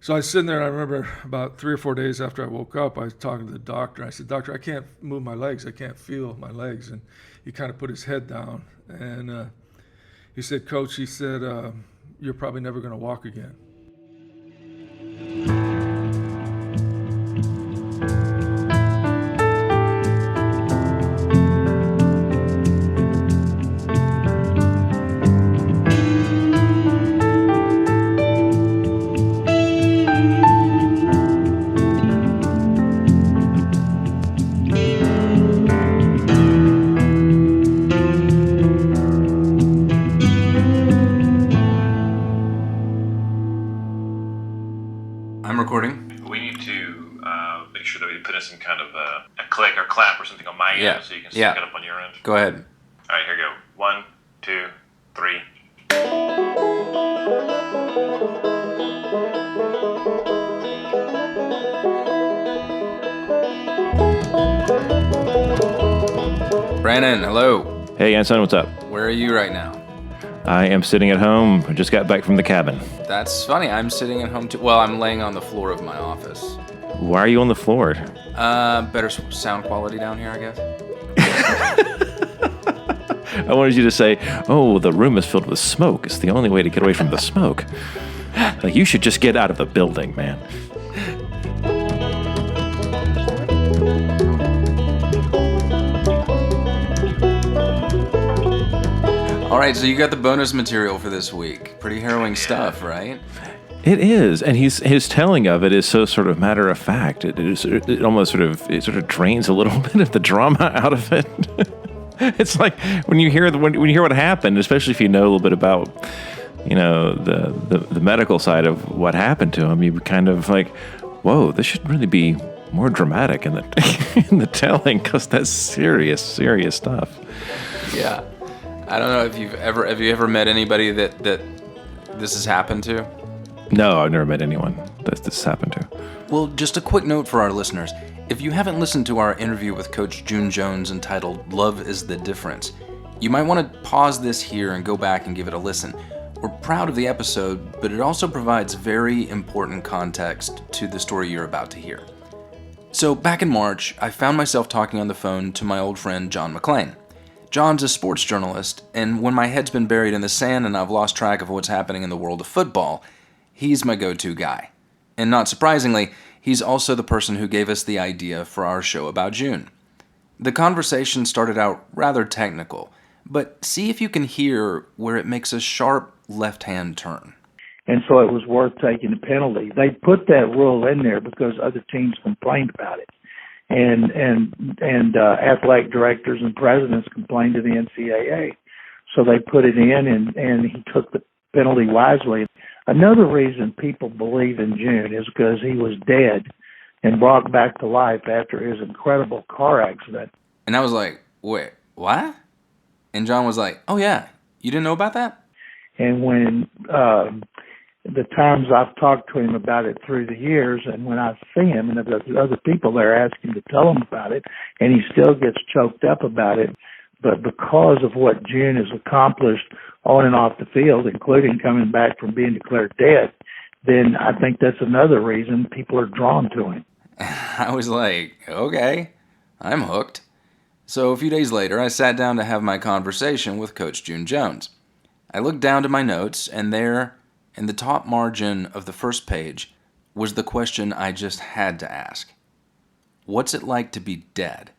So I was sitting there, and I remember about 3 or 4 days after I woke up, I was talking to the doctor. I said, "Doctor, I can't move my legs. I can't feel my legs." And he kind of put his head down, and he said, "Coach," he said, "you're probably never going to walk again." I'm recording. We need to make sure that we put in some kind of a click or clap or something on my end so you can sync it up on your end. Go ahead. All right, here we go. 1, 2, 3. Brandon, hello. Hey, Anson, what's up? Where are you right now? I am sitting at home. I just got back from the cabin. That's funny. I'm sitting at home too. Well, I'm laying on the floor of my office. Why are you on the floor? Better sound quality down here, I guess. I wanted you to say, "Oh, the room is filled with smoke. It's the only way to get away from the smoke." Like, you should just get out of the building, man. All right, so you got the bonus material for this week. Pretty harrowing stuff, right? It is, and his telling of it is so sort of matter of fact. It almost sort of drains a little bit of the drama out of it. It's like when you hear when you hear what happened, especially if you know a little bit about, the medical side of what happened to him, you kind of like, whoa, this should really be more dramatic in the in the telling, because that's serious stuff. Yeah. I don't know if have you ever met anybody that this has happened to? No, I've never met anyone that this happened to. Well, just a quick note for our listeners. If you haven't listened to our interview with Coach June Jones entitled "Love is the Difference," you might want to pause this here and go back and give it a listen. We're proud of the episode, but it also provides very important context to the story you're about to hear. So back in March, I found myself talking on the phone to my old friend John Mclean. John's a sports journalist, and when my head's been buried in the sand and I've lost track of what's happening in the world of football, he's my go-to guy. And not surprisingly, he's also the person who gave us the idea for our show about June. The conversation started out rather technical, but see if you can hear where it makes a sharp left-hand turn. And so it was worth taking the penalty. They put that rule in there because other teams complained about it. And athletic directors and presidents complained to the NCAA. So they put it in, and he took the penalty wisely. Another reason people believe in June is because he was dead and brought back to life after his incredible car accident. And I was like, wait, what? And John was like, oh yeah, you didn't know about that? And when the times I've talked to him about it through the years, and when I see him, and there's other people there asking to tell him about it, and he still gets choked up about it. But because of what June has accomplished on and off the field, including coming back from being declared dead, then I think that's another reason people are drawn to him. I was like, okay, I'm hooked. So a few days later, I sat down to have my conversation with Coach June Jones. I looked down to my notes, and there, in the top margin of the first page, was the question I just had to ask. What's it like to be dead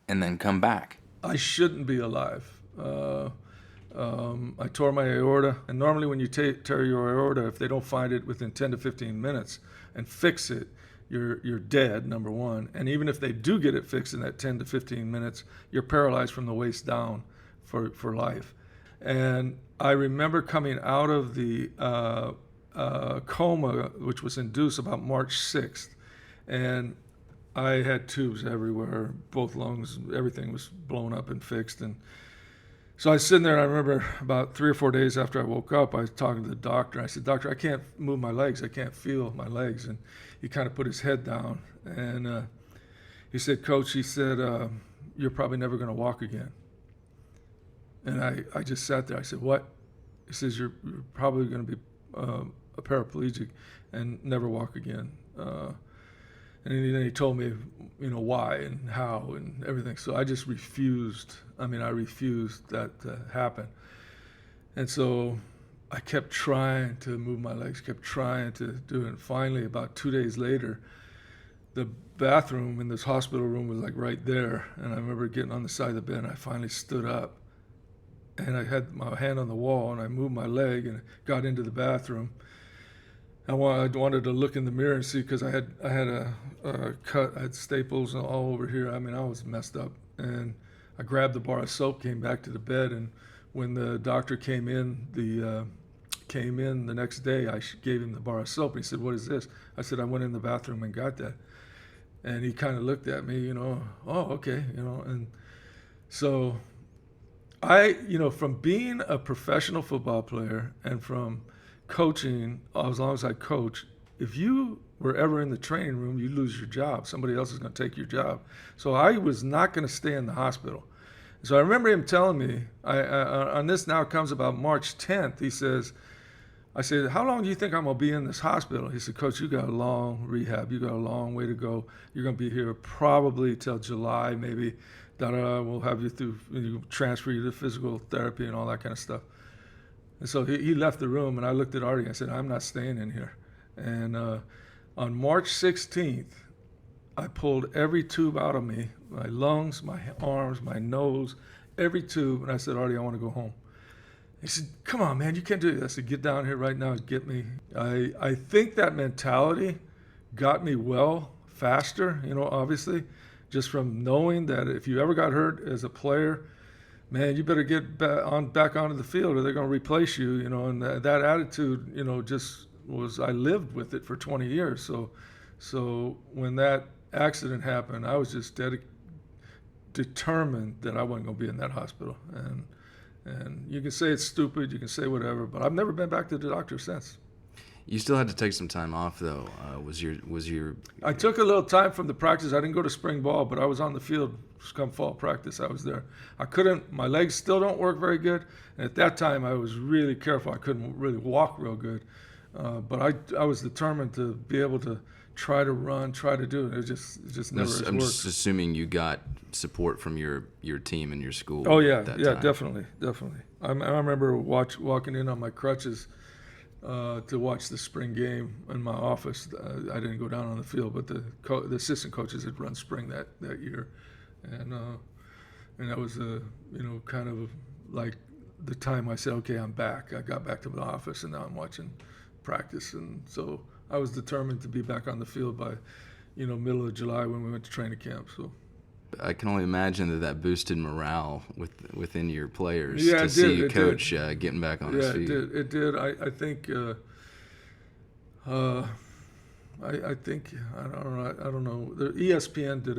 and then come back? I shouldn't be alive. I tore my aorta, and normally when you tear your aorta, if they don't find it within 10 to 15 minutes and fix it, you're dead, number one. And even if they do get it fixed in that 10 to 15 minutes, you're paralyzed from the waist down for life. And I remember coming out of the coma, which was induced about March 6th, and I had tubes everywhere, both lungs, everything was blown up and fixed. And so I was sitting there, and I remember about 3 or 4 days after I woke up, I was talking to the doctor. I said, "Doctor, I can't move my legs. I can't feel my legs." And he kind of put his head down, and he said, "Coach," he said, "you're probably never going to walk again." And I just sat there. I said, "What?" He says, "You're probably going to be a paraplegic." and never walk again. And then he told me, why and how and everything. So I just refused. I refused that to happen. And so I kept trying to move my legs, kept trying to do it. And finally, about 2 days later, the bathroom in this hospital room was like right there. And I remember getting on the side of the bed, and I finally stood up. And I had my hand on the wall, and I moved my leg and got into the bathroom. I wanted to look in the mirror and see, because I had a cut, I had staples all over here. I was messed up. And I grabbed the bar of soap, came back to the bed, and when the doctor came in the next day, I gave him the bar of soap. He said, "What is this?" I said, "I went in the bathroom and got that." And he kind of looked at me, "Oh, okay," and so I, from being a professional football player and from coaching, as long as I coach, if you were ever in the training room, you lose your job. Somebody else is going to take your job. So I was not going to stay in the hospital. So I remember him telling me, on this now comes about March 10th, he says, I said, "How long do you think I'm going to be in this hospital?" He said, "Coach, you got a long rehab. You got a long way to go. You're going to be here probably till July, maybe. We'll have you transfer you to physical therapy and all that kind of stuff." And so he left the room, and I looked at Artie and I said, "I'm not staying in here." And on March 16th, I pulled every tube out of me, my lungs, my arms, my nose, every tube. And I said, "Artie, I want to go home." He said, "Come on, man, you can't do it." I said, "Get down here right now and get me." I think that mentality got me well faster, obviously, just from knowing that if you ever got hurt as a player, man, you better get back onto the field or they're going to replace you, and that attitude, just was, I lived with it for 20 years. So when that accident happened, I was just determined that I wasn't going to be in that hospital. And you can say it's stupid, you can say whatever, but I've never been back to the doctor since. You still had to take some time off, though. Was your? I took a little time from the practice. I didn't go to spring ball, but I was on the field come fall practice. I was there. My legs still don't work very good. And at that time, I was really careful. I couldn't really walk real good. But I was determined to be able to try to run, try to do it. It just never worked. I'm just assuming you got support from your team and your school. Oh, yeah. At that Yeah, time. definitely. I remember walking in on my crutches to watch the spring game in my office. I didn't go down on the field, but the assistant coaches had run spring that year, and that was kind of like the time I said, "Okay, I'm back." I got back to the office, and now I'm watching practice, and so I was determined to be back on the field by middle of July when we went to training camp. So I can only imagine that boosted morale within your players Yeah, to it see did, you it coach getting back on his feet. It did. I think. I think I don't know. The ESPN did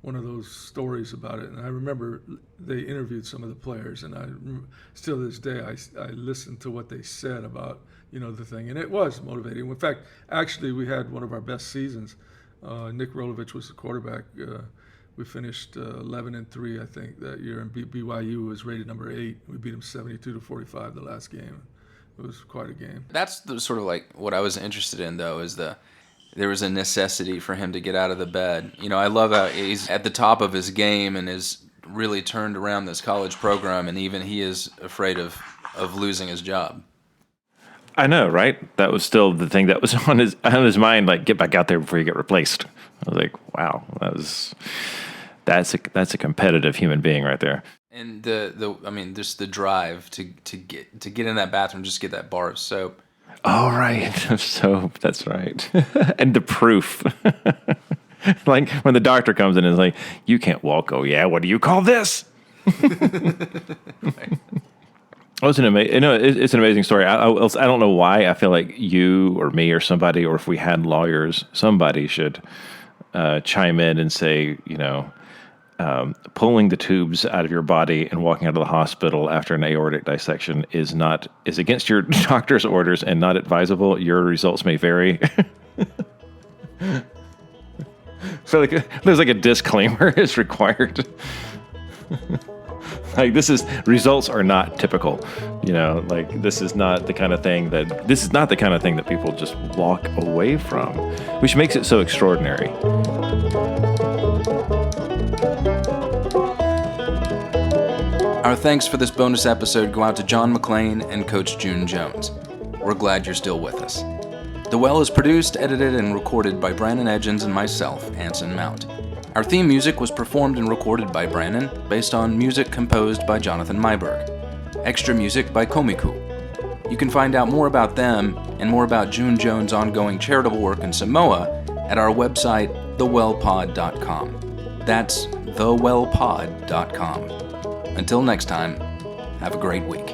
one of those stories about it, and I remember they interviewed some of the players, and still to this day I listened to what they said about the thing, and it was motivating. In fact, actually, we had one of our best seasons. Nick Rolovich was the quarterback. We finished 11-3, I think, that year, and BYU was rated number 8. We beat them 72-45 the last game. It was quite a game. That's sort of like what I was interested in, though, is there was a necessity for him to get out of the bed. I love how he's at the top of his game and has really turned around this college program, and even he is afraid of losing his job. I know, right? That was still the thing that was on his mind. Like, get back out there before you get replaced. I was like, wow, that's a competitive human being right there. And just the drive to get in that bathroom, just get that bar of soap. Oh, right, soap. That's right. And the proof. Like when the doctor comes in and is like, "You can't walk." Oh, yeah. What do you call this? Right. It's an amazing story. I don't know why I feel like you or me or somebody, or if we had lawyers, somebody should chime in and say, pulling the tubes out of your body and walking out of the hospital after an aortic dissection is against your doctor's orders and not advisable. Your results may vary. So there's like a disclaimer is required. Like results are not typical, like this is not the kind of thing that people just walk away from, which makes it so extraordinary. Our thanks for this bonus episode go out to John Mclean and Coach June Jones. We're glad you're still with us. The Well is produced, edited, and recorded by Brandon Edgens and myself, Anson Mount. Our theme music was performed and recorded by Brandon, based on music composed by Jonathan Myberg. Extra music by Komiku. You can find out more about them and more about June Jones' ongoing charitable work in Samoa at our website, thewellpod.com. That's thewellpod.com. Until next time, have a great week.